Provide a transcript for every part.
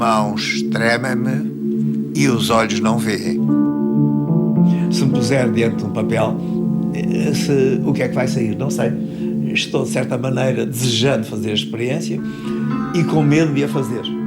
mãos tremem-me e os olhos não veem. Se me puser diante de um papel, o que é que vai sair? Não sei. Estou, de certa maneira, desejando fazer a experiência e com medo de a fazer.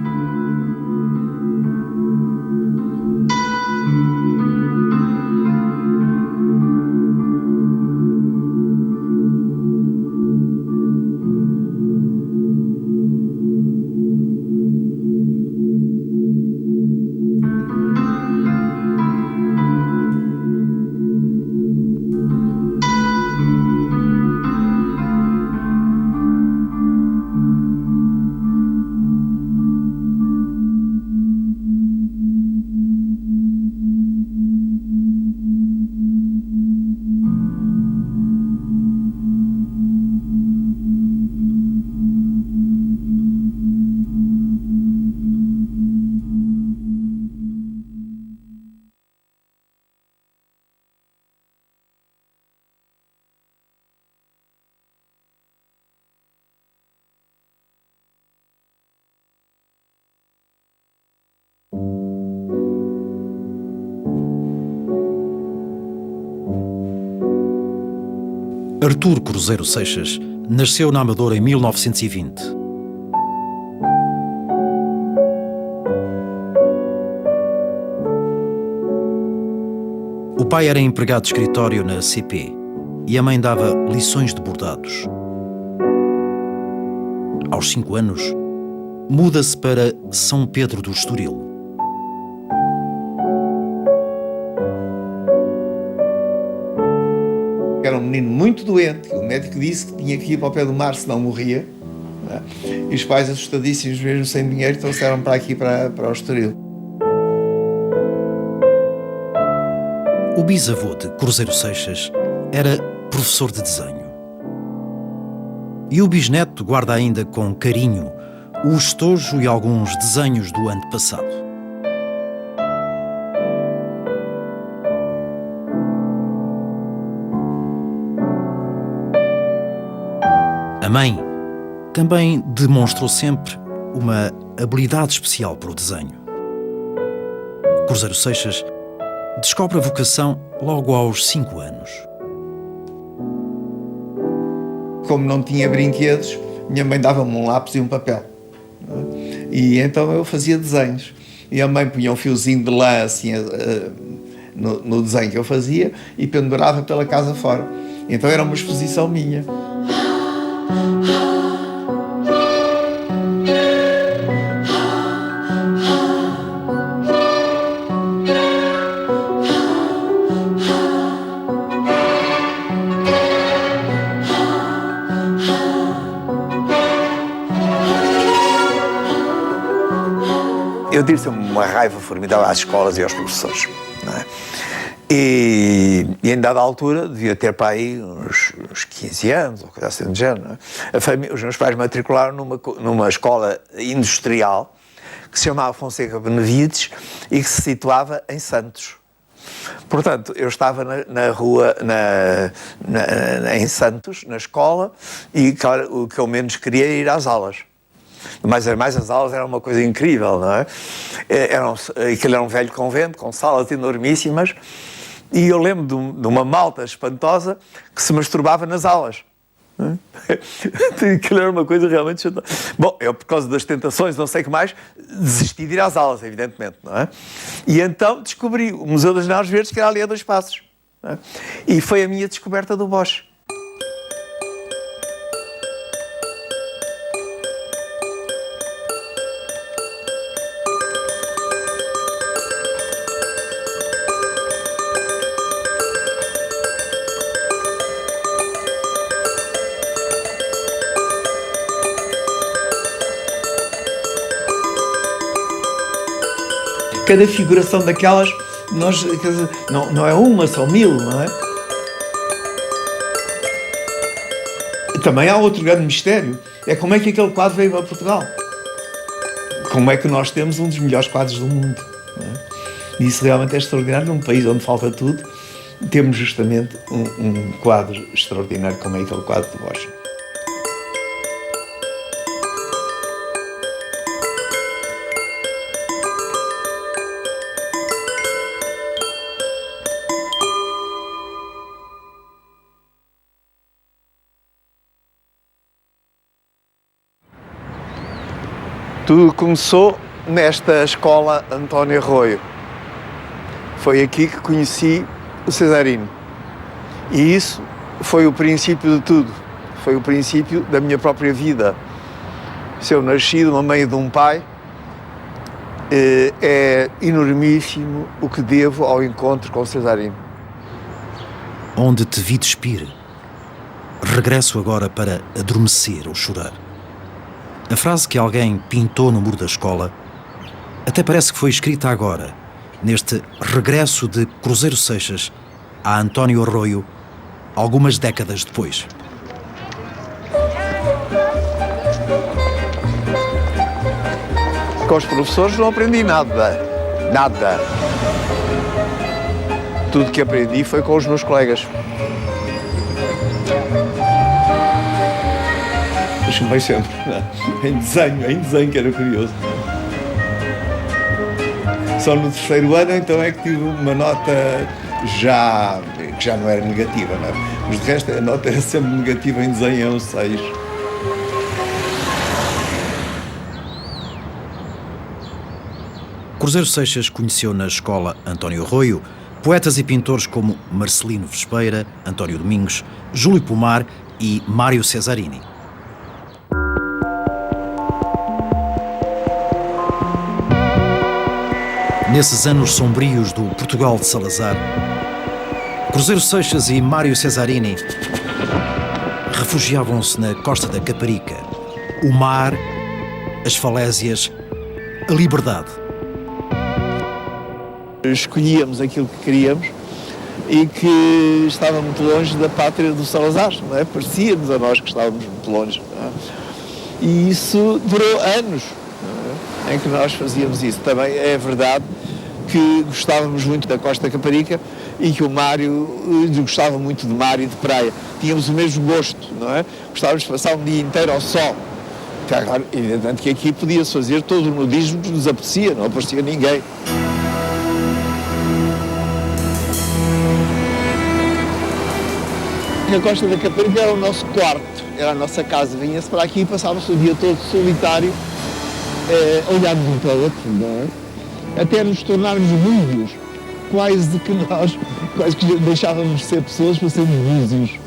Artur Cruzeiro Seixas nasceu na Amadora em 1920. O pai era empregado de escritório na CP e a mãe dava lições de bordados. Aos 5 anos, muda-se para São Pedro do Estoril. Era um menino muito doente, o médico disse que tinha que ir para o pé do mar, senão morria. E os pais, assustadíssimos, mesmo sem dinheiro, trouxeram para aqui, para o Estoril. O bisavô de Cruzeiro Seixas era professor de desenho. E o bisneto guarda ainda com carinho o estojo e alguns desenhos do ano passado. A mãe também demonstrou sempre uma habilidade especial para o desenho. Cruzeiro Seixas descobre a vocação logo aos 5 anos. Como não tinha brinquedos, minha mãe dava-me um lápis e um papel. E então eu fazia desenhos. E a mãe punha um fiozinho de lã assim, no desenho que eu fazia e pendurava pela casa fora. Então era uma exposição minha. Eu tive uma raiva formidável às escolas e aos professores, não é? E em dada altura, devia ter para aí uns 15 anos, ou coisa assim do género, os meus pais matricularam numa escola industrial que se chamava Fonseca Benevides e que se situava em Santos. Portanto, eu estava na rua, em Santos, na escola, e claro, o que eu menos queria era ir às aulas. Mas as aulas eram uma coisa incrível, não é? Aquilo era um velho convento com salas enormíssimas e eu lembro de uma malta espantosa que se masturbava nas aulas. Aquilo era uma coisa realmente chata. Bom, eu por causa das tentações, não sei o que mais, desisti de ir às aulas, evidentemente, não é? E então descobri o Museu das Naves Verdes, que era ali a 2 passos. Não é? E foi a minha descoberta do Bosch. Cada figuração daquelas, quer dizer, não é uma, são 1000, não é? Também há outro grande mistério, é como é que aquele quadro veio a Portugal. Como é que nós temos um dos melhores quadros do mundo, não é? E isso realmente é extraordinário, num país onde falta tudo, temos justamente um quadro extraordinário como é aquele quadro de Bosch. Tudo começou nesta escola António Arroio. Foi aqui que conheci o Cesarino. E isso foi o princípio de tudo. Foi o princípio da minha própria vida. Se eu nasci no meio de um pai, é enormíssimo o que devo ao encontro com o Cesarino. Onde te vi despir, regresso agora para adormecer ou chorar. A frase que alguém pintou no muro da escola até parece que foi escrita agora, neste regresso de Cruzeiro Seixas a António Arroio, algumas décadas depois. Com os professores não aprendi nada. Nada. Tudo que aprendi foi com os meus colegas. Chamei sempre, em desenho que era curioso. Só no terceiro ano então é que tive uma nota que já não era negativa, não é? Mas de resto a nota era sempre negativa em desenho, é um 6. Cruzeiro Seixas conheceu na escola António Arroio poetas e pintores como Marcelino Vespeira, António Domingos, Júlio Pomar e Mário Cesarini. Nesses anos sombrios do Portugal de Salazar, Cruzeiro Seixas e Mário Cesarini refugiavam-se na costa da Caparica. O mar, as falésias, a liberdade. Escolhíamos aquilo que queríamos e que estava muito longe da pátria do Salazar, não é? Parecia-nos a nós que estávamos muito longe. Não é? E isso durou anos, não é? Em que nós fazíamos isso. Também é verdade que gostávamos muito da Costa Caparica e que o Mário gostava muito de mar e de praia. Tínhamos o mesmo gosto, não é? Gostávamos de passar um dia inteiro ao sol. Claro, evidente que aqui podia-se fazer todo o nudismo que nos apetecia, não aparecia ninguém. A Costa da Caparica era o nosso quarto, era a nossa casa. Vinha-se para aqui e passava-se o dia todo solitário, olhando um para o outro, não é? Até nos tornarmos búzios, quase que deixávamos de ser pessoas para sermos búzios.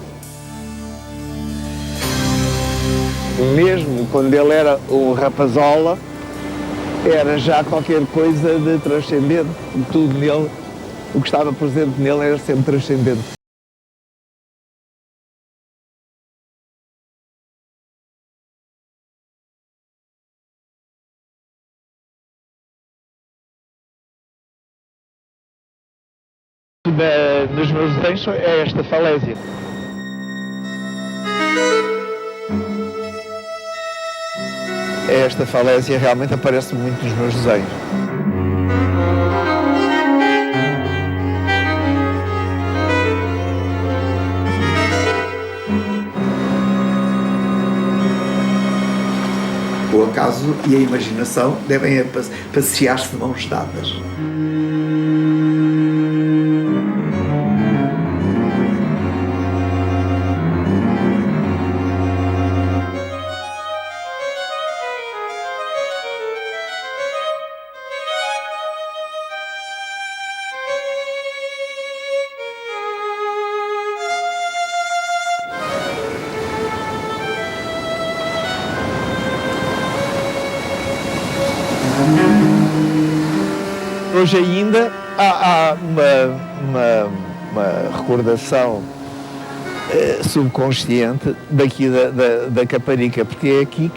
Mesmo quando ele era um rapazola, era já qualquer coisa de transcendente. Tudo nele, o que estava presente nele era sempre transcendente. Nos meus desenhos é esta falésia. Esta falésia realmente aparece muito nos meus desenhos. O acaso e a imaginação devem passear-se de mãos dadas. Hoje ainda há uma recordação subconsciente daqui da Caparica, porque é aqui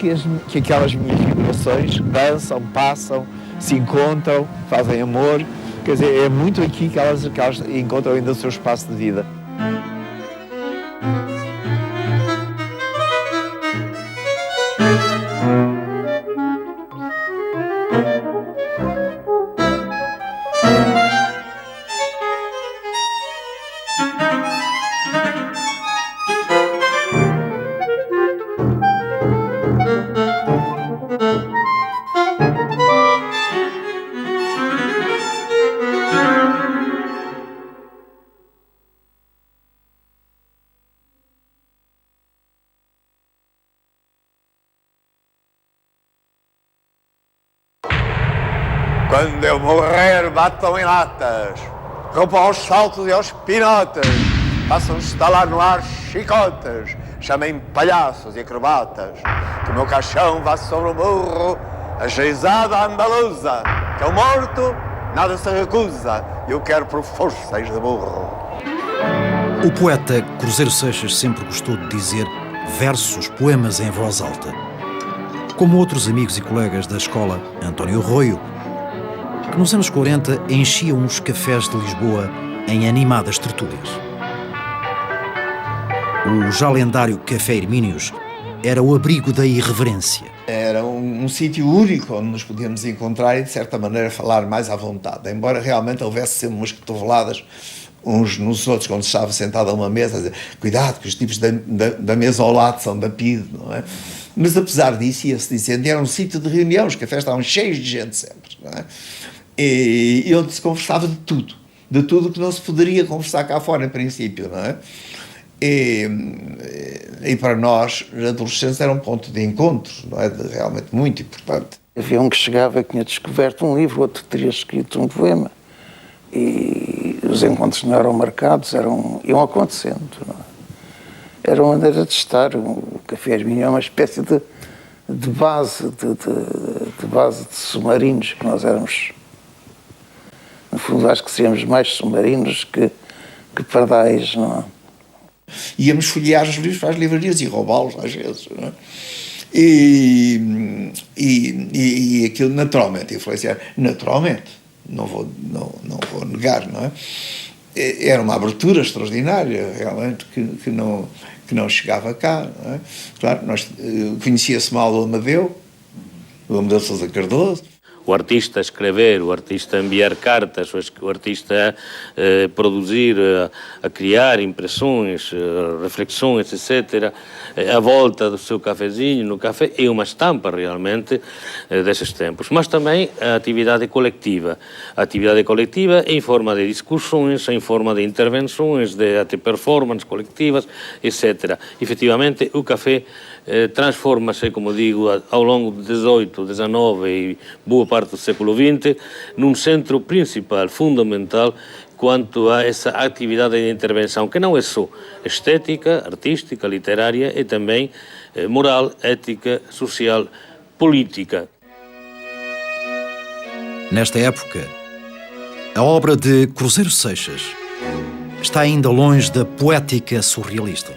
que aquelas minhas vibrações dançam, passam, se encontram, fazem amor. Quer dizer, é muito aqui que elas encontram ainda o seu espaço de vida. Quando eu morrer, batam em latas, rompam aos saltos e aos pinotes, façam estalar no ar chicotes, chamem palhaços e acrobatas, que o meu caixão vá sobre o morro, ajeizada andaluza, que ao morto nada se recusa, eu quero por forças de burro. O poeta Cruzeiro Seixas sempre gostou de dizer versos, poemas em voz alta. Como outros amigos e colegas da escola, António Arroio, que nos anos 40 enchiam os cafés de Lisboa em animadas tertúlias. O já lendário Café Hermínios era o abrigo da irreverência. Era um sítio único onde nos podíamos encontrar e, de certa maneira, falar mais à vontade. Embora realmente houvesse sempre umas cotoveladas uns nos outros, quando se estava sentado a uma mesa, a dizer, cuidado que os tipos da mesa ao lado são da PIDE, não é? Mas, apesar disso, ia-se dizendo, era um sítio de reunião, os cafés estavam cheios de gente sempre, não é? E onde se conversava de tudo que não se poderia conversar cá fora, em princípio, não é? E para nós, adolescentes, era um ponto de encontro, não é? Realmente muito importante. Havia um que chegava que tinha descoberto um livro, outro que teria escrito um poema. E os encontros não eram marcados, iam acontecendo. Não é? Era uma maneira de estar. O Café Hermínio é uma espécie de base de submarinos que nós éramos. No fundo, acho que seríamos mais submarinos que pardais, não é? Íamos folhear os livros para as livrarias e roubá-los às vezes, não é? E aquilo naturalmente influenciar, naturalmente, não vou negar, não é? Era uma abertura extraordinária, realmente, que não chegava cá, não é? Claro, conhecia-se mal o Amadeu Sousa Cardoso. O artista escrever, o artista enviar cartas, o artista produzir, a criar impressões, reflexões, etc., à volta do seu cafezinho, no café, é uma estampa realmente desses tempos. Mas também a atividade coletiva. A atividade coletiva em forma de discussões, em forma de intervenções, de até performances coletivas, etc. Efetivamente, o café transforma-se, como digo, ao longo do XVIII, XIX e boa parte do século XX, num centro principal, fundamental, quanto a essa atividade de intervenção, que não é só estética, artística, literária, é também moral, ética, social, política. Nesta época, a obra de Cruzeiro Seixas está ainda longe da poética surrealista.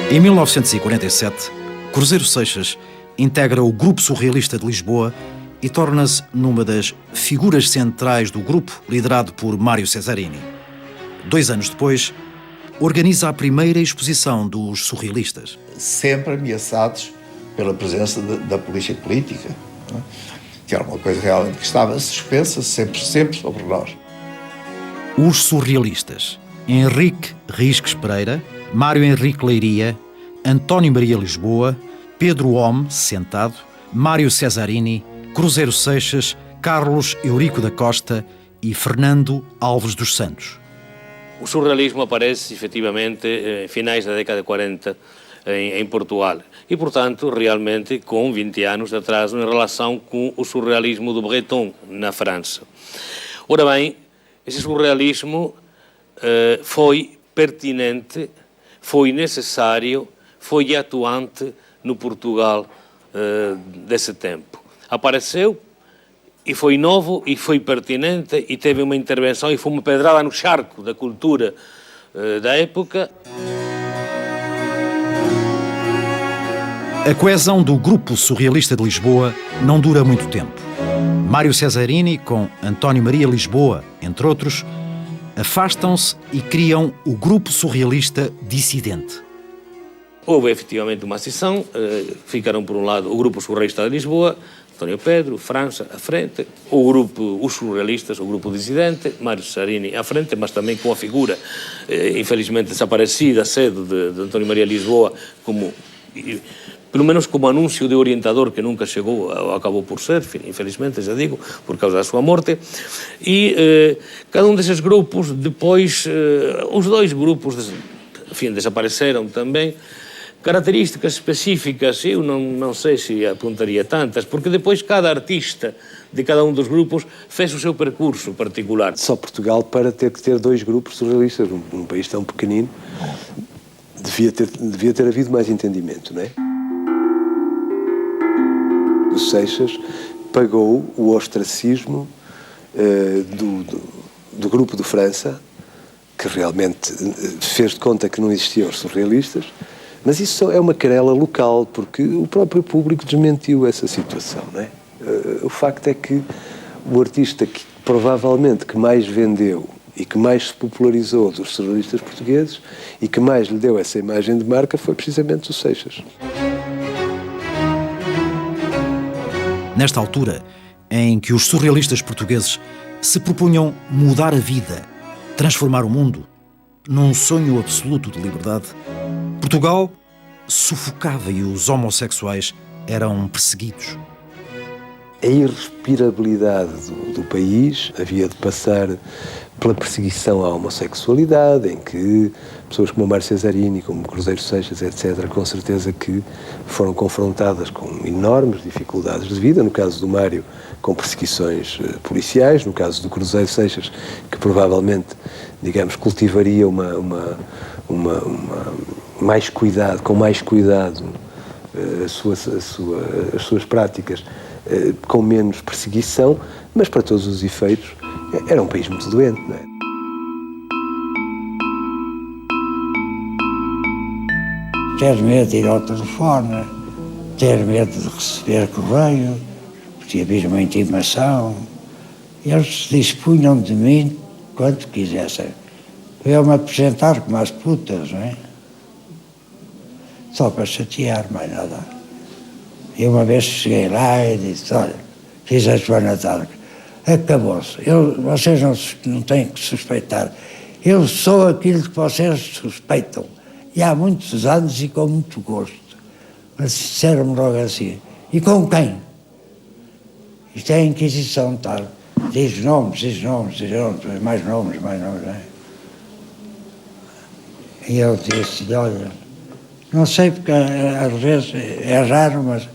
Em 1947, Cruzeiro Seixas integra o Grupo Surrealista de Lisboa e torna-se numa das figuras centrais do grupo, liderado por Mário Cesarini. 2 anos depois, organiza a primeira exposição dos surrealistas. Sempre ameaçados pela presença da polícia política, não é? Que era uma coisa realmente que estava suspensa sempre sobre nós. Os surrealistas: Henrique Risques Pereira, Mário Henrique Leiria, António Maria Lisboa, Pedro Homme, sentado, Mário Cesarini, Cruzeiro Seixas, Carlos Eurico da Costa e Fernando Alves dos Santos. O surrealismo aparece, efetivamente, em finais da década de 40 em Portugal. E, portanto, realmente com 20 anos de atraso em relação com o surrealismo do Breton, na França. Ora bem, esse surrealismo foi pertinente, foi necessário, foi atuante no Portugal desse tempo. Apareceu e foi novo e foi pertinente e teve uma intervenção e foi uma pedrada no charco da cultura da época. A coesão do Grupo Surrealista de Lisboa não dura muito tempo. Mário Cesarini, com António Maria Lisboa, entre outros, afastam-se e criam o Grupo Surrealista Dissidente. Houve efetivamente uma cisão, ficaram por um lado o Grupo Surrealista de Lisboa, António Pedro, França à frente, os surrealistas, o Grupo Dissidente, Mário Cesarini à frente, mas também com a figura, infelizmente desaparecida cedo, de António Maria Lisboa como pelo menos como anúncio de orientador, que nunca chegou, acabou por ser, infelizmente, já digo, por causa da sua morte. E cada um desses grupos, depois, os dois grupos, enfim, desapareceram também. Características específicas, eu não sei se apontaria tantas, porque depois cada artista de cada um dos grupos fez o seu percurso particular. Só Portugal, para ter que ter dois grupos surrealistas, num país tão pequenino, devia ter havido mais entendimento, não é? O Seixas pagou o ostracismo do grupo de França, que realmente fez de conta que não existiam os surrealistas, mas isso é uma querela local, porque o próprio público desmentiu essa situação, não é? O facto é que o artista que provavelmente que mais vendeu e que mais se popularizou dos surrealistas portugueses e que mais lhe deu essa imagem de marca foi precisamente o Seixas. Nesta altura, em que os surrealistas portugueses se propunham mudar a vida, transformar o mundo, num sonho absoluto de liberdade, Portugal sufocava e os homossexuais eram perseguidos. A irrespirabilidade do país havia de passar pela perseguição à homossexualidade, em que pessoas como o Mário Cesarini, como o Cruzeiro Seixas, etc., com certeza que foram confrontadas com enormes dificuldades de vida, no caso do Mário, com perseguições policiais, no caso do Cruzeiro Seixas, que provavelmente, digamos, cultivaria mais cuidado, com mais cuidado as suas práticas, com menos perseguição, mas para todos os efeitos era um país muito doente, não é? Ter medo de ir ao telefone, ter medo de receber correio, podia vir uma intimação. Eles se dispunham de mim quanto quisessem. Eu me apresentar como as putas, não é? Só para chatear, mais nada. E uma vez cheguei lá e disse, olha, fiz a Joana d'Arc, acabou-se. Vocês não têm que suspeitar. Eu sou aquilo que vocês suspeitam. E há muitos anos e com muito gosto. Mas disseram-me logo assim, e com quem? Isto é a Inquisição, tal. Diz nomes, mais nomes, não é? E eu disse, olha, não sei porque às vezes é raro, mas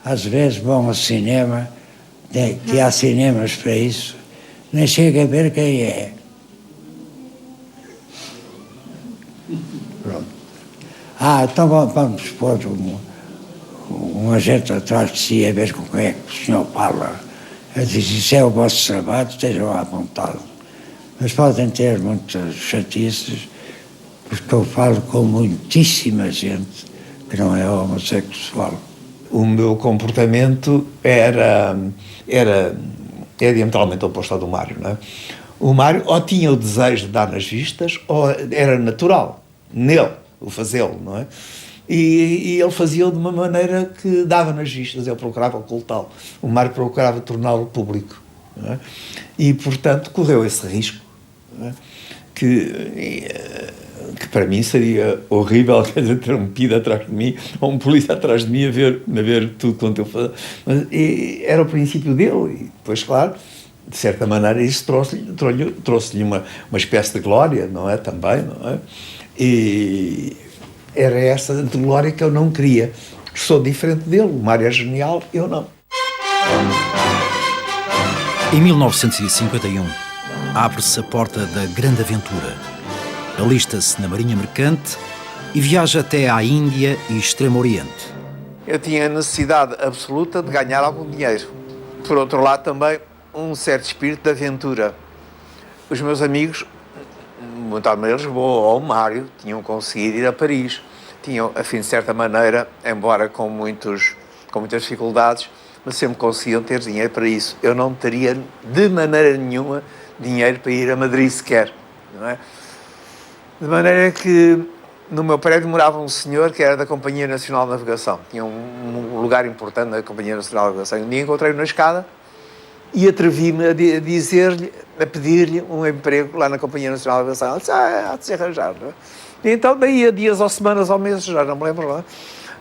às vezes vão ao cinema, que há cinemas para isso, nem chega a ver quem é. Pronto. Então vamos pôr um agente atrás de si a ver com quem é que o senhor fala. Eu disse, isso é o vosso trabalho, estejam à vontade. Mas podem ter muitas chatices, porque eu falo com muitíssima gente que não é homossexual. O meu comportamento era diametralmente oposto ao do Mário, não é? O Mário ou tinha o desejo de dar nas vistas, ou era natural nele o fazê-lo, não é? E ele fazia-o de uma maneira que dava nas vistas, ele procurava ocultá-lo. O Mário procurava torná-lo público, não é? E, portanto, correu esse risco, não é? Que para mim seria horrível, quer dizer, ter um PID atrás de mim, ou um polícia atrás de mim a ver tudo quanto eu fazia. Mas era o princípio dele, e depois, claro, de certa maneira, isso trouxe-lhe uma espécie de glória, não é? Também, não é? E era essa de glória que eu não queria. Sou diferente dele, o Mário é genial, eu não. Em 1951, abre-se a porta da Grande Aventura. Alista-se na Marinha Mercante e viaja até à Índia e Extremo Oriente. Eu tinha a necessidade absoluta de ganhar algum dinheiro. Por outro lado, também um certo espírito de aventura. Os meus amigos, muito a Lisboa ou o Mário, tinham conseguido ir a Paris. Tinham, afim, de certa maneira, embora com muitas dificuldades, mas sempre conseguiam ter dinheiro para isso. Eu não teria, de maneira nenhuma, dinheiro para ir a Madrid sequer, não é? De maneira que no meu prédio morava um senhor que era da Companhia Nacional de Navegação. Tinha um lugar importante na Companhia Nacional de Navegação. Um dia encontrei-o na escada e atrevi-me a dizer-lhe, a pedir-lhe um emprego lá na Companhia Nacional de Navegação. Ele disse, há de se arranjar, não é? E então, daí a dias ou semanas ou meses, já não me lembro lá,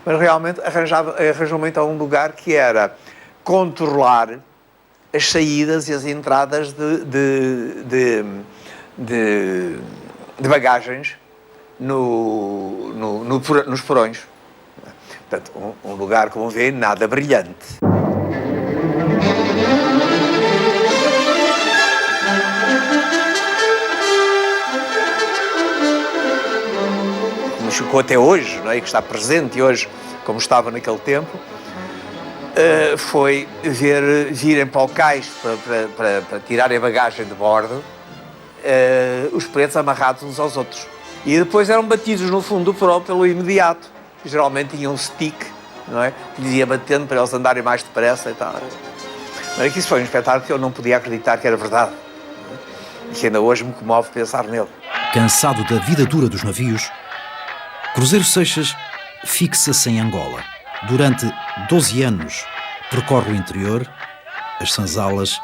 mas realmente arranjou-me então um lugar que era controlar as saídas e as entradas de bagagens nos porões. Portanto, um lugar, como vê, nada brilhante. Como ficou até hoje, não é? E que está presente hoje, como estava naquele tempo, foi virem para o cais para tirarem a bagagem de bordo, os pretos amarrados uns aos outros. E depois eram batidos no fundo do porão pelo imediato. Geralmente tinham um stick, não é? Que lhes ia batendo para eles andarem mais depressa e tal. Mas isso foi um espetáculo que eu não podia acreditar que era verdade. E que ainda hoje me comove pensar nele. Cansado da vida dura dos navios, Cruzeiro Seixas fixa-se em Angola. Durante 12 anos percorre o interior, as senzalas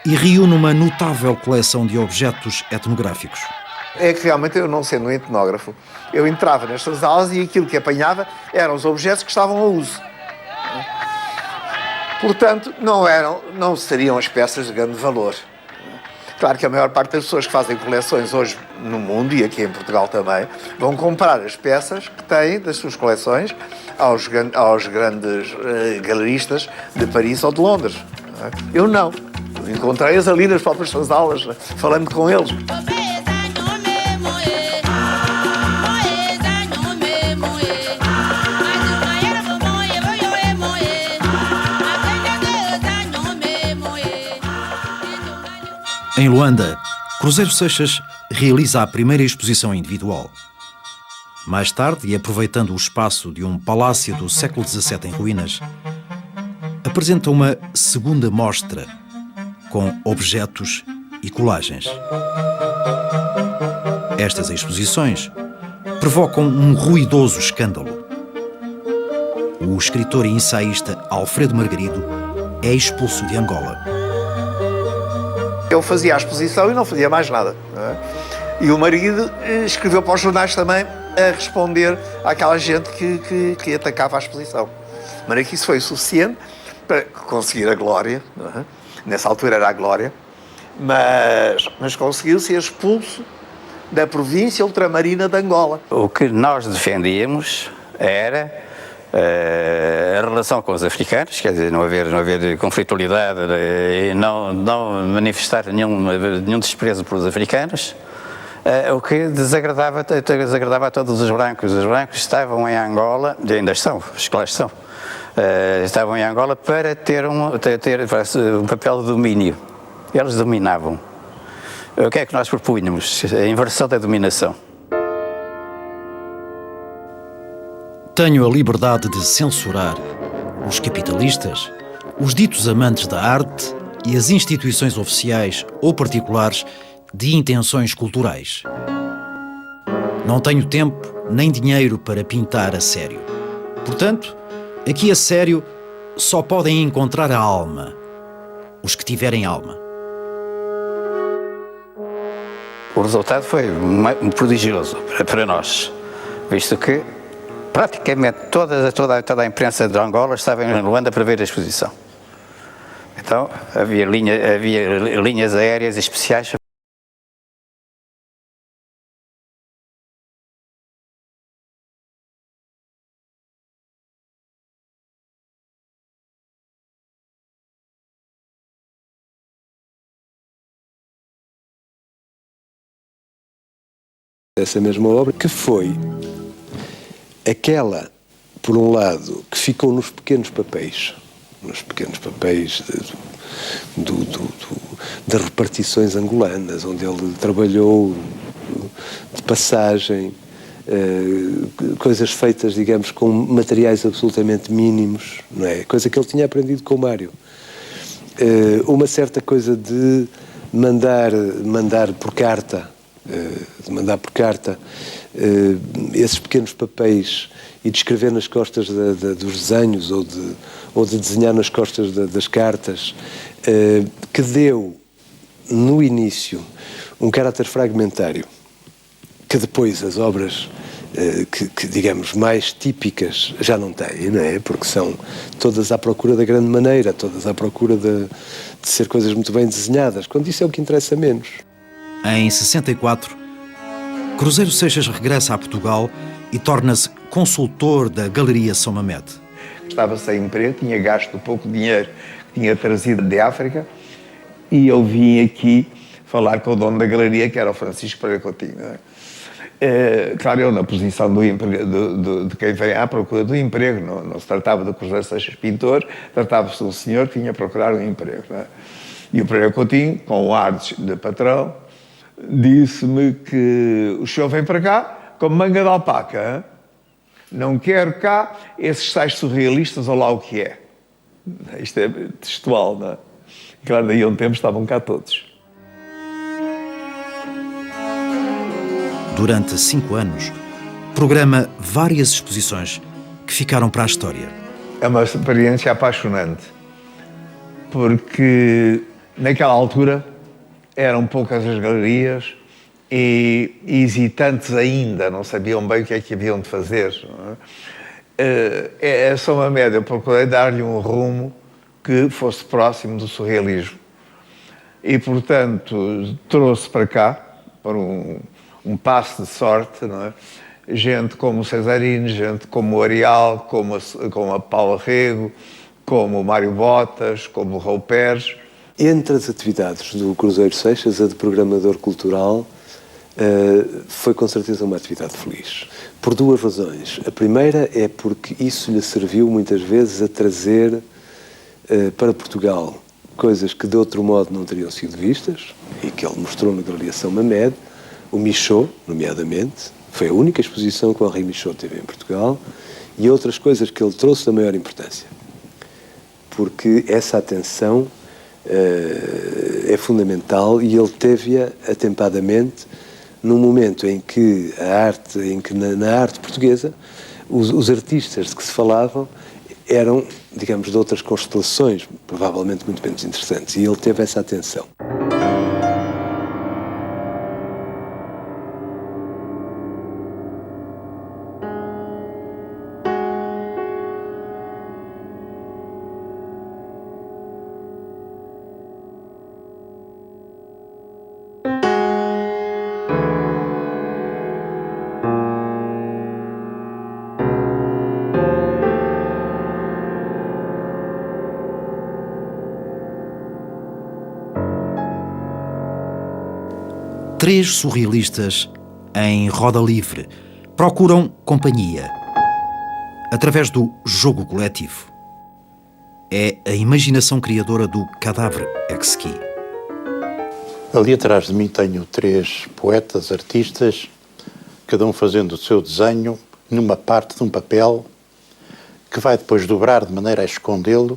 e reúne uma notável coleção de objetos etnográficos. É que realmente eu, não sendo um etnógrafo, eu entrava nestas aulas e aquilo que apanhava eram os objetos que estavam a uso. Portanto, não seriam as peças de grande valor. Claro que a maior parte das pessoas que fazem coleções hoje no mundo, e aqui em Portugal também, vão comprar as peças que têm das suas coleções aos grandes galeristas de Paris ou de Londres. Eu não. Encontrei-as ali nas próprias suas aulas, falando com eles. Em Luanda, Cruzeiro Seixas realiza a primeira exposição individual. Mais tarde, e aproveitando o espaço de um palácio do século XVII em ruínas, apresenta uma segunda mostra com objetos e colagens. Estas exposições provocam um ruidoso escândalo. O escritor e ensaísta Alfredo Margarido é expulso de Angola. Eu fazia a exposição e não fazia mais nada. Não é? E o marido escreveu para os jornais também a responder àquela gente que atacava a exposição. Mas que isso foi o suficiente para conseguir a glória. Não é? Nessa altura era a glória. Mas conseguiu ser expulso da província ultramarina de Angola. O que nós defendíamos era a relação com os africanos, quer dizer, não haver conflitualidade e não manifestar nenhum desprezo pelos africanos, o que desagradava a todos os brancos. Os brancos estavam em Angola, ainda estão, os que lá estão, estavam em Angola para ter um papel de domínio. Eles dominavam. O que é que nós propunhamos? A inversão da dominação. Tenho a liberdade de censurar os capitalistas, os ditos amantes da arte e as instituições oficiais ou particulares de intenções culturais. Não tenho tempo nem dinheiro para pintar a sério. Portanto, aqui a sério só podem encontrar a alma, os que tiverem alma. O resultado foi prodigioso para nós, visto que praticamente toda a imprensa de Angola estava em Luanda para ver a exposição. Então, havia linhas aéreas especiais. Essa mesma obra, que foi aquela, por um lado, que ficou nos pequenos papéis das repartições angolanas, onde ele trabalhou de passagem, coisas feitas, digamos, com materiais absolutamente mínimos, não é? Coisa que ele tinha aprendido com o Mário. Uma certa coisa de mandar por carta, esses pequenos papéis e de escrever nas costas dos desenhos ou de desenhar nas costas das cartas, que deu, no início, um caráter fragmentário, que depois as obras que, digamos, mais típicas já não têm, não é? Porque são todas à procura da grande maneira, todas à procura de ser coisas muito bem desenhadas, quando isso é o que interessa menos. Em 64, Cruzeiro Seixas regressa a Portugal e torna-se consultor da Galeria São Mamede. Estava sem emprego, tinha gasto pouco dinheiro que tinha trazido de África e eu vim aqui falar com o dono da galeria, que era o Francisco Pereira Coutinho. Claro, eu na posição de quem vem à procura do emprego, não se tratava de Cruzeiro Seixas pintor, tratava-se de um senhor que vinha procurar um emprego. Não é? E o Pereira Coutinho, com o ar de patrão, disse-me que o senhor vem para cá como manga de alpaca, hein? Não quero cá esses tais surrealistas ou lá o que é. Isto é textual, não é? Claro, daí a um tempo estavam cá todos. Durante 5 anos, programa várias exposições que ficaram para a história. É uma experiência apaixonante, porque naquela altura eram poucas as galerias e hesitantes ainda, não sabiam bem o que é que haviam de fazer. Não é? A São Mamede, eu procurei dar-lhe um rumo que fosse próximo do surrealismo. E, portanto, trouxe para cá, para um passo de sorte, não é? Gente como o Cesarino, gente como o Arial, como a Paula Rego, como o Mário Botas, como o Raul Pérez. Entre as atividades do Cruzeiro Seixas, a de programador cultural foi com certeza uma atividade feliz. Por 2 razões. A primeira é porque isso lhe serviu muitas vezes a trazer para Portugal coisas que de outro modo não teriam sido vistas e que ele mostrou na Galeria São Mamede, o Michaud, nomeadamente, foi a única exposição que o Henri Michaud teve em Portugal, e outras coisas que ele trouxe da maior importância. Porque essa atenção é fundamental e ele teve-a atempadamente num momento em que na arte portuguesa os artistas de que se falavam eram, digamos, de outras constelações, provavelmente muito menos interessantes, e ele teve essa atenção. Três surrealistas em roda livre procuram companhia através do jogo coletivo. É a imaginação criadora do cadáver exquis. Ali atrás de mim tenho 3 poetas, artistas, cada um fazendo o seu desenho numa parte de um papel que vai depois dobrar de maneira a escondê-lo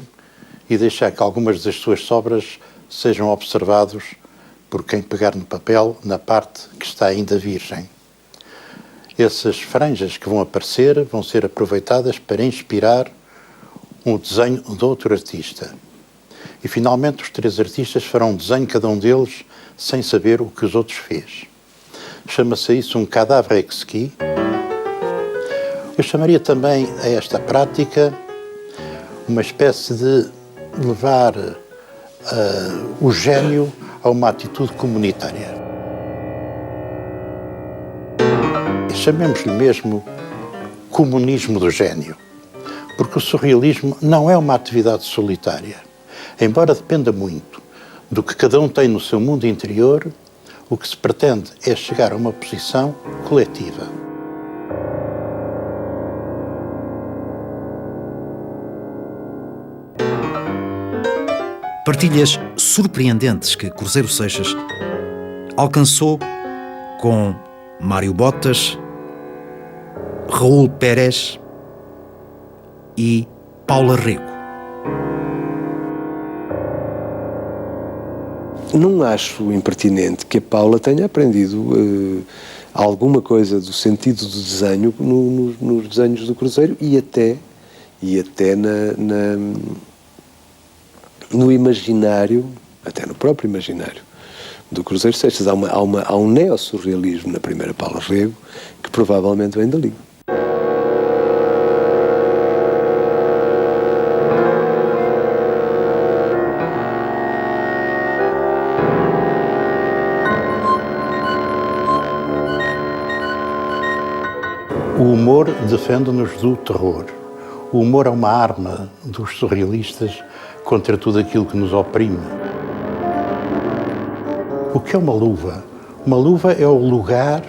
e deixar que algumas das suas sobras sejam observados por quem pegar no papel na parte que está ainda virgem. Essas franjas que vão aparecer vão ser aproveitadas para inspirar um desenho de outro artista. E finalmente os 3 artistas farão um desenho, cada um deles, sem saber o que os outros fez. Chama-se isso um cadáver exquis. Eu chamaria também a esta prática uma espécie de levar o gênio a uma atitude comunitária. Chamemos-lhe mesmo comunismo do gênio, porque o surrealismo não é uma atividade solitária. Embora dependa muito do que cada um tem no seu mundo interior, o que se pretende é chegar a uma posição coletiva. Partilhas surpreendentes que Cruzeiro Seixas alcançou com Mário Botas, Raul Pérez e Paula Rego. Não acho impertinente que a Paula tenha aprendido alguma coisa do sentido do desenho nos desenhos do Cruzeiro e até no imaginário, até no próprio imaginário do Cruzeiro Seixas. Há um neo-surrealismo na primeira Paula Rego que provavelmente vem dali. O humor defende-nos do terror. O humor é uma arma dos surrealistas contra tudo aquilo que nos oprime. O que é uma luva? Uma luva é o lugar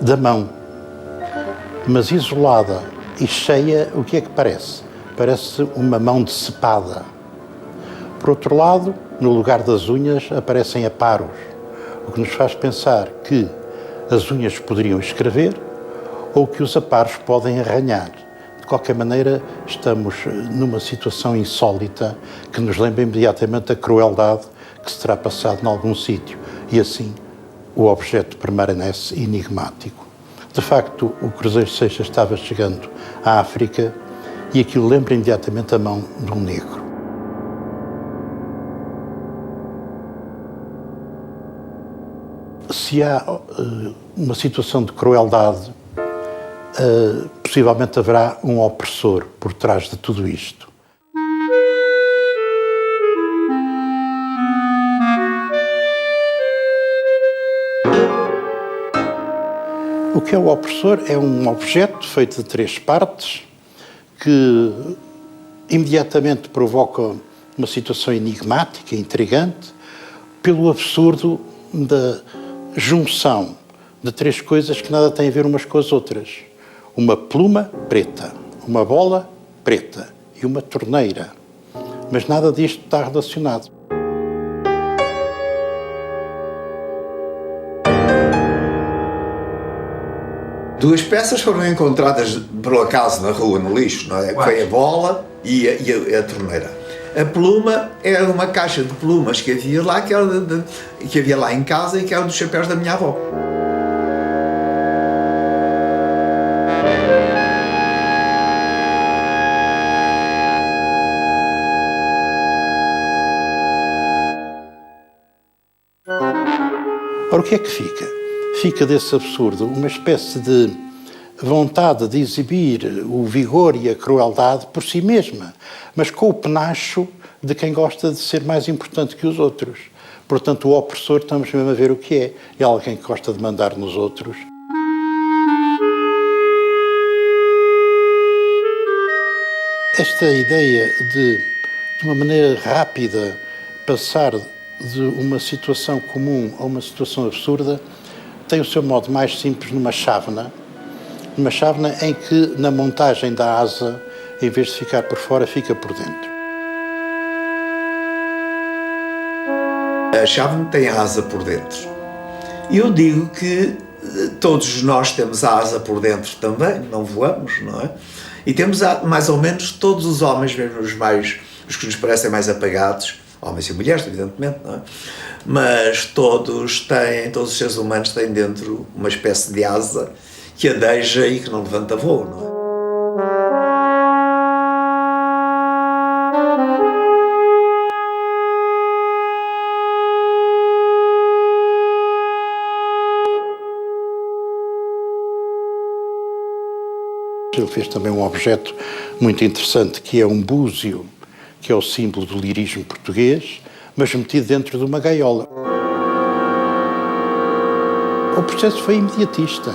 da mão. Mas isolada e cheia, o que é que parece? Parece uma mão decepada. Por outro lado, no lugar das unhas aparecem aparos, o que nos faz pensar que as unhas poderiam escrever ou que os aparos podem arranhar. De qualquer maneira, estamos numa situação insólita que nos lembra imediatamente a crueldade que se terá passado em algum sítio. E assim, o objeto permanece enigmático. De facto, o Cruzeiro Seixas estava chegando à África e aquilo lembra imediatamente a mão de um negro. Se há uma situação de crueldade, possivelmente haverá um opressor por trás de tudo isto. O que é o opressor? É um objeto feito de 3 partes que imediatamente provoca uma situação enigmática, intrigante, pelo absurdo da junção de 3 coisas que nada têm a ver umas com as outras. Uma pluma preta, uma bola preta e uma torneira. Mas nada disto está relacionado. Duas peças foram encontradas por acaso na rua, no lixo, não é? Foi a bola e a torneira. A pluma era uma caixa de plumas que havia lá, que havia lá em casa e que era dos chapéus da minha avó. Ora, o que é que fica? Fica desse absurdo uma espécie de vontade de exibir o vigor e a crueldade por si mesma, mas com o penacho de quem gosta de ser mais importante que os outros. Portanto, o opressor, estamos mesmo a ver o que é. É alguém que gosta de mandar nos outros. Esta ideia de uma maneira rápida, passar de uma situação comum a uma situação absurda, tem o seu modo mais simples numa chávena em que, na montagem da asa, em vez de ficar por fora, fica por dentro. A chávena tem a asa por dentro. E eu digo que todos nós temos a asa por dentro também, não voamos, não é? E temos mais ou menos todos os homens, mesmo os que nos parecem mais apagados, homens e mulheres, evidentemente, não é? Mas todos os seres humanos têm dentro uma espécie de asa que adeja e que não levanta voo, não é? Ele fez também um objeto muito interessante, que é um búzio, que é o símbolo do lirismo português, mas metido dentro de uma gaiola. O processo foi imediatista.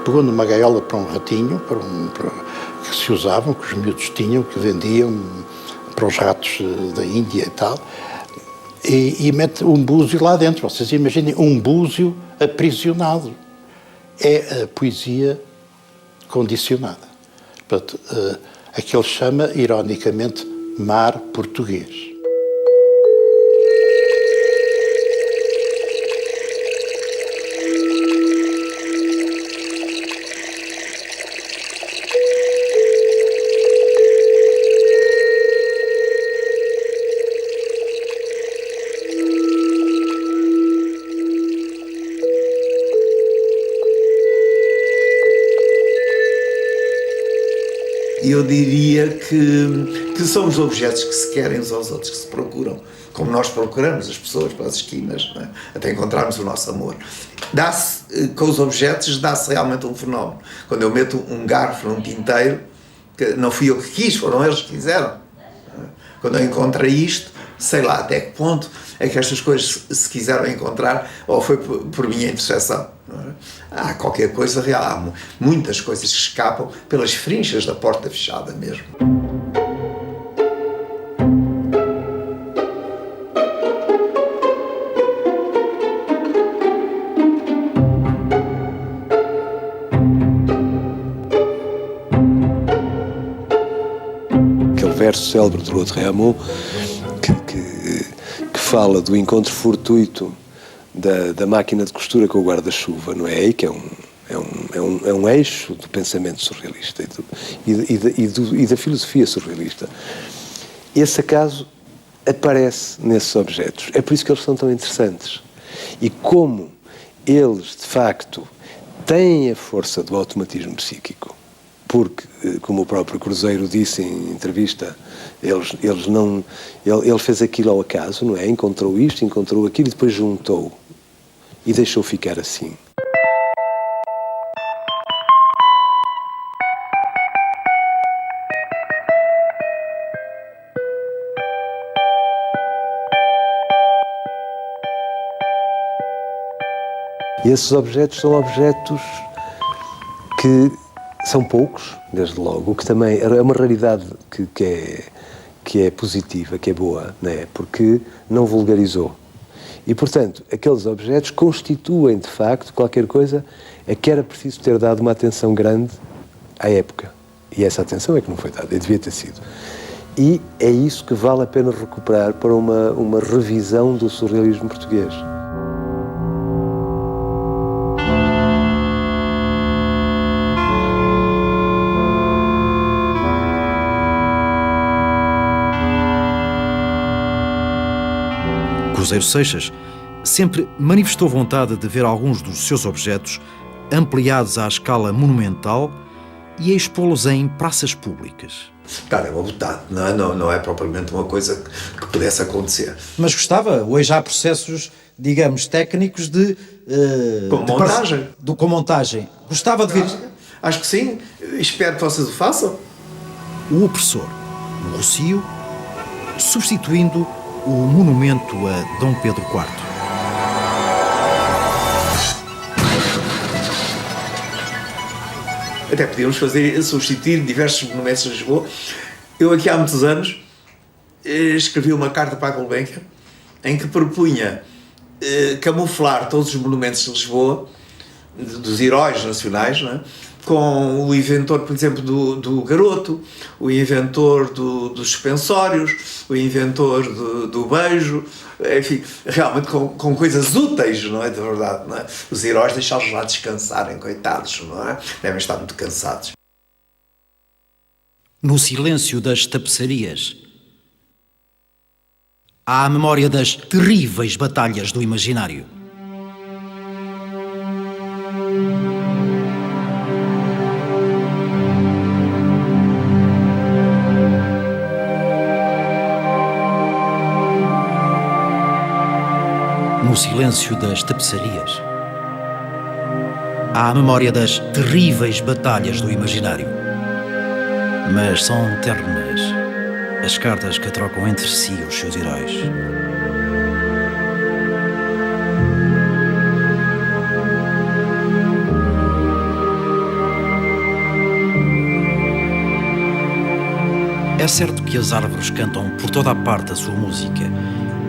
Pegou numa gaiola para um ratinho, que se usavam, que os miúdos tinham, que vendiam para os ratos da Índia e tal, e mete um búzio lá dentro. Vocês imaginem um búzio aprisionado. É a poesia condicionada. Portanto, a que ele chama, ironicamente, mar português. eu diria que são os objetos que se querem uns aos outros, que se procuram, como nós procuramos as pessoas pelas esquinas, não é? Até encontrarmos o nosso amor. Com os objetos dá-se realmente um fenómeno. Quando eu meto um garfo num tinteiro, que não fui eu que quis, foram eles que quiseram. Quando eu encontrei isto, sei lá até que ponto é que estas coisas se quiseram encontrar, ou foi por minha interseção. Há qualquer coisa real, há muitas coisas que escapam pelas frinchas da porta fechada mesmo. Aquele verso célebre do Lua de Réamon que fala do encontro fortuito da máquina de costura com o guarda-chuva, não é? Aí que é um eixo do pensamento surrealista e da filosofia surrealista. Esse acaso aparece nesses objetos. É por isso que eles são tão interessantes. E como eles, de facto, têm a força do automatismo psíquico, porque, como o próprio Cruzeiro disse em entrevista, ele fez aquilo ao acaso, não é? Encontrou isto, encontrou aquilo e depois juntou e deixou ficar assim. E esses objetos são objetos que são poucos, desde logo, o que também é uma raridade que é positiva, que é boa, não é? Porque não vulgarizou. E, portanto, aqueles objetos constituem, de facto, qualquer coisa a que era preciso ter dado uma atenção grande à época. E essa atenção é que não foi dada, e devia ter sido. E é isso que vale a pena recuperar para uma revisão do surrealismo português. Cruzeiro Seixas sempre manifestou vontade de ver alguns dos seus objetos ampliados à escala monumental e a expô-los em praças públicas. Cara, é uma vontade, não é propriamente uma coisa que pudesse acontecer. Mas gostava, hoje há processos, digamos, técnicos de montagem. Com montagem. Gostava de ver. Acho que sim, espero que vocês o façam. O opressor, no Rossio, substituindo o monumento a Dom Pedro IV. Até podíamos substituir diversos monumentos de Lisboa. Eu aqui há muitos anos escrevi uma carta para a Gulbenkian em que propunha camuflar todos os monumentos de Lisboa, dos heróis nacionais, não é? Com o inventor, por exemplo, do garoto, o inventor dos suspensórios, o inventor do beijo, enfim, realmente com coisas úteis, não é? De verdade, não é? Os heróis deixá-los lá descansarem, coitados, não é? Devem estar muito cansados. No silêncio das tapeçarias, há a memória das terríveis batalhas do imaginário. No silêncio das tapeçarias, há a memória das terríveis batalhas do imaginário. Mas são ternas as cartas que trocam entre si os seus heróis. É certo que as árvores cantam por toda a parte a sua música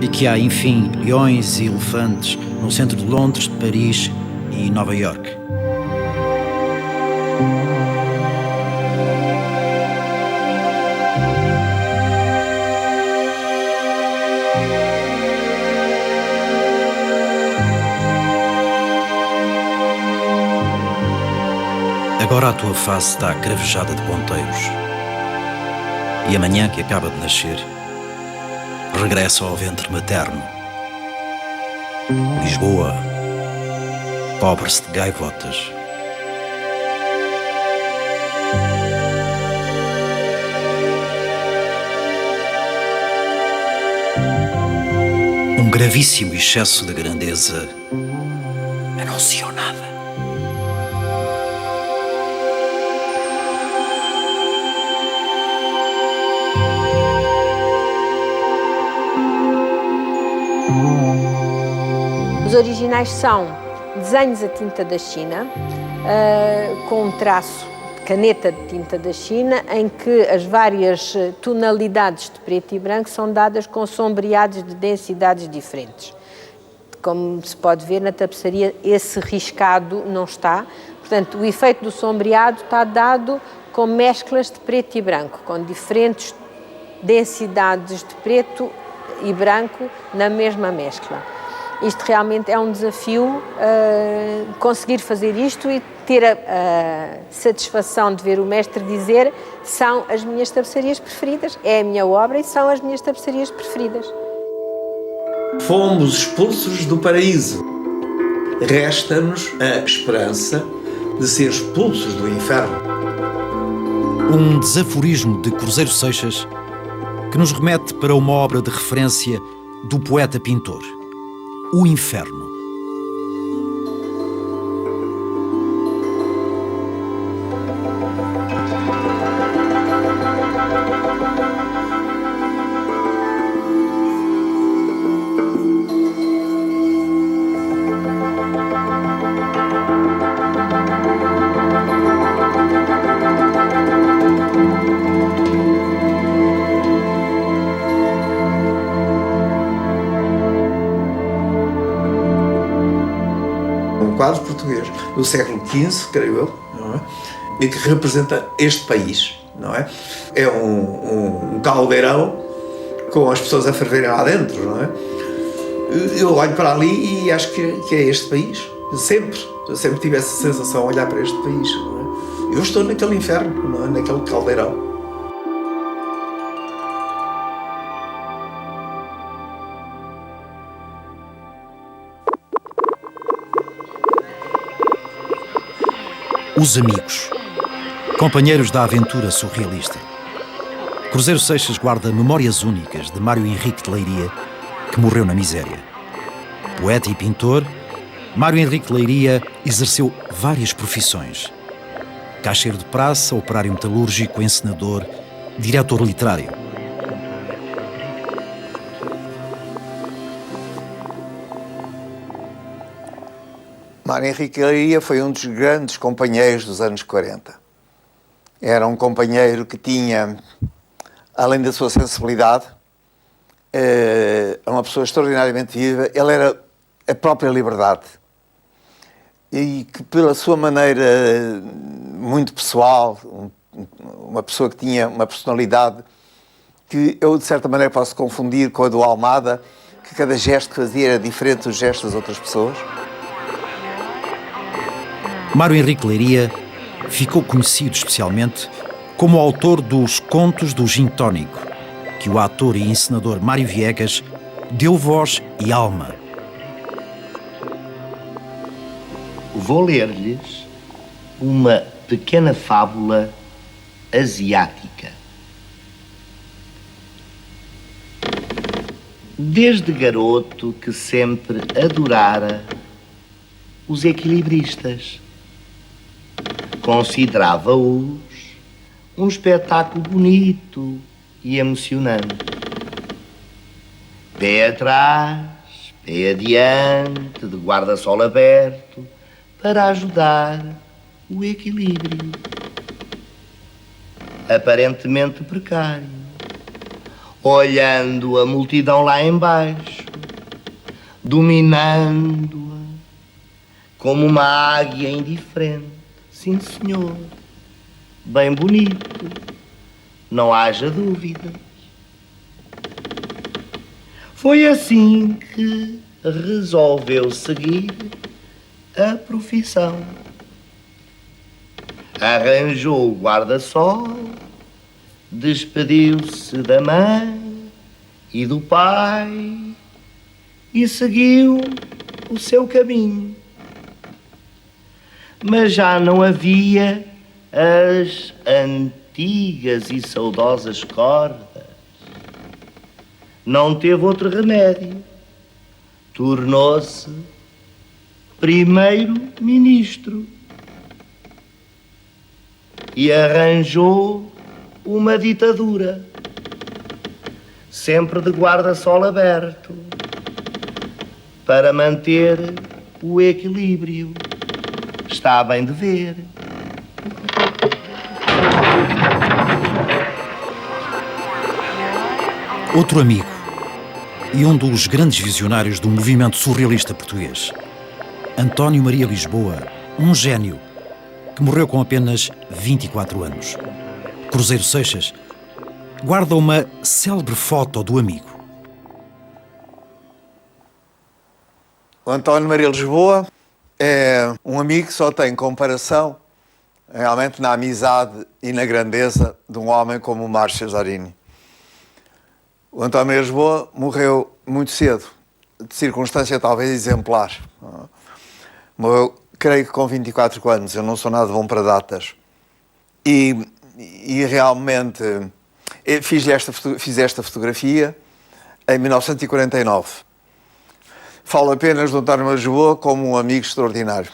e que há, enfim, leões e elefantes no centro de Londres, de Paris e Nova Iorque. Agora a tua face está cravejada de ponteiros e amanhã que acaba de nascer regressa ao ventre materno. Lisboa cobre-se de gaivotas. um gravíssimo excesso de grandeza anunciou nada. Os originais são desenhos a tinta da China, com um traço de caneta de tinta da China, em que as várias tonalidades de preto e branco são dadas com sombreados de densidades diferentes. Como se pode ver na tapeçaria, esse riscado não está. Portanto, o efeito do sombreado está dado com mesclas de preto e branco, com diferentes densidades de preto e branco na mesma mescla. Isto realmente é um desafio, conseguir fazer isto e ter a satisfação de ver o mestre dizer: são as minhas tapeçarias preferidas, é a minha obra e são as minhas tapeçarias preferidas. Fomos expulsos do paraíso. Resta-nos a esperança de ser expulsos do inferno. Um desaforismo de Cruzeiro Seixas que nos remete para uma obra de referência do poeta-pintor, O Inferno. Quadro português do século XV, creio eu, não é? E que representa este país, não é? É um caldeirão com as pessoas a ferverem lá dentro, não é? Eu olho para ali e acho que é este país. Eu sempre tive essa sensação a olhar para este país, não é? Eu estou naquele inferno, não é? Naquele caldeirão. Os amigos, companheiros da aventura surrealista. Cruzeiro Seixas guarda memórias únicas de Mário Henrique de Leiria, que morreu na miséria. Poeta e pintor, Mário Henrique de Leiria exerceu várias profissões: caixeiro de praça, operário metalúrgico, encenador, diretor literário. Mário Henrique de Leiria foi um dos grandes companheiros dos anos 40. Era um companheiro que tinha, além da sua sensibilidade, uma pessoa extraordinariamente viva. Ele era a própria liberdade. E que, pela sua maneira muito pessoal, uma pessoa que tinha uma personalidade que eu, de certa maneira, posso confundir com a do Almada, que cada gesto que fazia era diferente dos gestos das outras pessoas. Mário Henrique de Leiria ficou conhecido especialmente como autor dos Contos do Gin Tónico, que o ator e encenador Mário Viegas deu voz e alma. Vou ler-lhes uma pequena fábula asiática. Desde garoto que sempre adorara os equilibristas, considerava-os um espetáculo bonito e emocionante. Pé atrás, pé adiante, de guarda-sol aberto, para ajudar o equilíbrio. Aparentemente precário, olhando a multidão lá embaixo, dominando-a como uma águia indiferente. Sim, senhor, bem bonito, não haja dúvidas. Foi assim que resolveu seguir a profissão. Arranjou o guarda-sol, despediu-se da mãe e do pai e seguiu o seu caminho. Mas já não havia as antigas e saudosas cordas. Não teve outro remédio tornou-se primeiro-ministro e arranjou uma ditadura, sempre de guarda-sol aberto, para manter o equilíbrio. Está bem de ver. Outro amigo e um dos grandes visionários do movimento surrealista português, António Maria Lisboa, um gênio que morreu com apenas 24 anos. Cruzeiro Seixas guarda uma célebre foto do amigo. O António Maria Lisboa é um amigo que só tem comparação realmente na amizade e na grandeza de um homem como o Mário Cesarini. O António Maria Lisboa morreu muito cedo, de circunstância talvez exemplar. Morreu, creio que com 24 anos, eu não sou nada bom para datas. E realmente fiz esta fotografia em 1949. Falo apenas do António Maria Lisboa como um amigo extraordinário.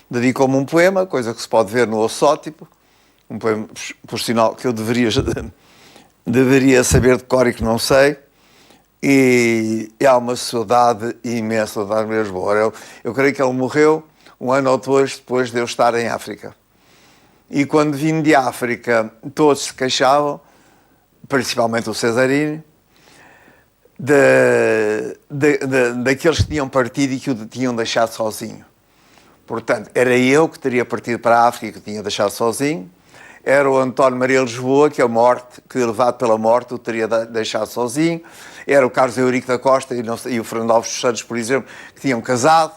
Dedicou-me um poema, coisa que se pode ver no Ossótipo, um poema, por sinal, que eu deveria saber de cor e que não sei, e há uma saudade imensa do António Maria Lisboa. Eu creio que ele morreu um ano ou dois depois de eu estar em África. E quando vim de África, todos se queixavam, principalmente o Cesarini, daqueles que tinham partido e que o tinham deixado sozinho. Portanto, era eu que teria partido para a África e que o tinha deixado sozinho. Era o António Maria Lisboa, que levado pela morte, o teria deixado sozinho. Era o Carlos Eurico da Costa e o Fernando Alves dos Santos, por exemplo, que tinham casado.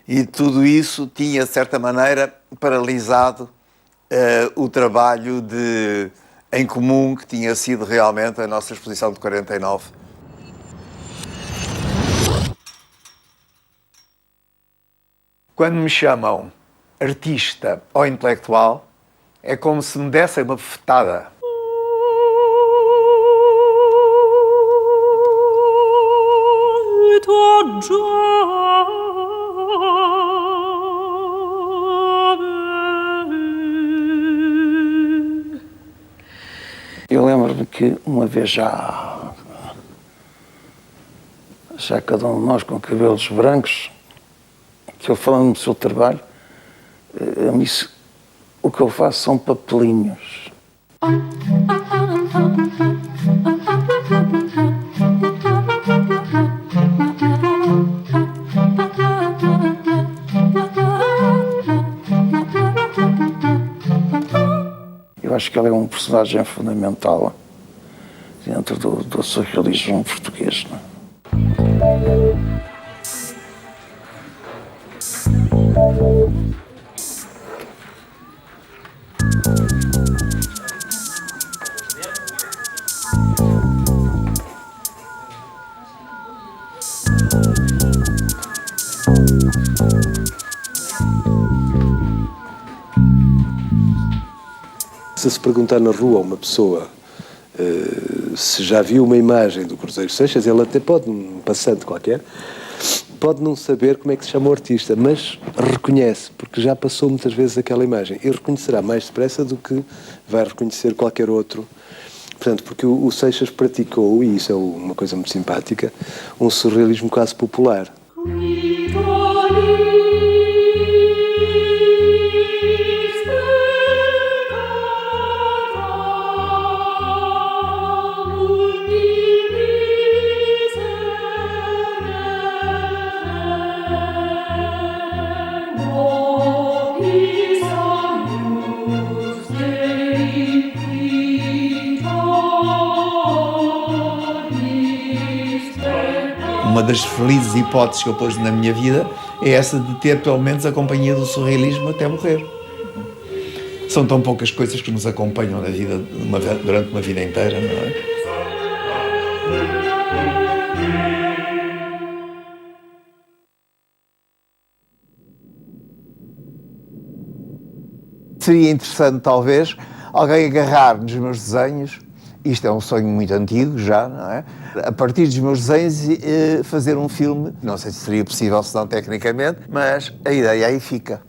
E tudo isso tinha, de certa maneira, paralisado o trabalho em comum que tinha sido realmente a nossa exposição de 49. Quando me chamam artista ou intelectual, é como se me dessem uma bofetada. Eu lembro-me que uma vez já cada um de nós com cabelos brancos, que eu falando do seu trabalho, eu me disse, o que eu faço são papelinhos. Eu acho que ele é um personagem fundamental dentro do surrealismo português, não é? Se perguntar na rua a uma pessoa se já viu uma imagem do Cruzeiro Seixas, ele até pode, um passante qualquer, pode não saber como é que se chama o artista, mas reconhece, porque já passou muitas vezes aquela imagem, e reconhecerá mais depressa do que vai reconhecer qualquer outro. Portanto, porque o Seixas praticou, e isso é uma coisa muito simpática, um surrealismo quase popular. Uma das felizes hipóteses que eu pus na minha vida é essa de ter pelo menos a companhia do surrealismo até morrer. São tão poucas coisas que nos acompanham na vida durante uma vida inteira, não é? Seria interessante, talvez, alguém agarrar nos meus desenhos isto é um sonho muito antigo já, não é? A partir dos meus desenhos, fazer um filme, não sei se seria possível, se não tecnicamente, mas a ideia aí fica.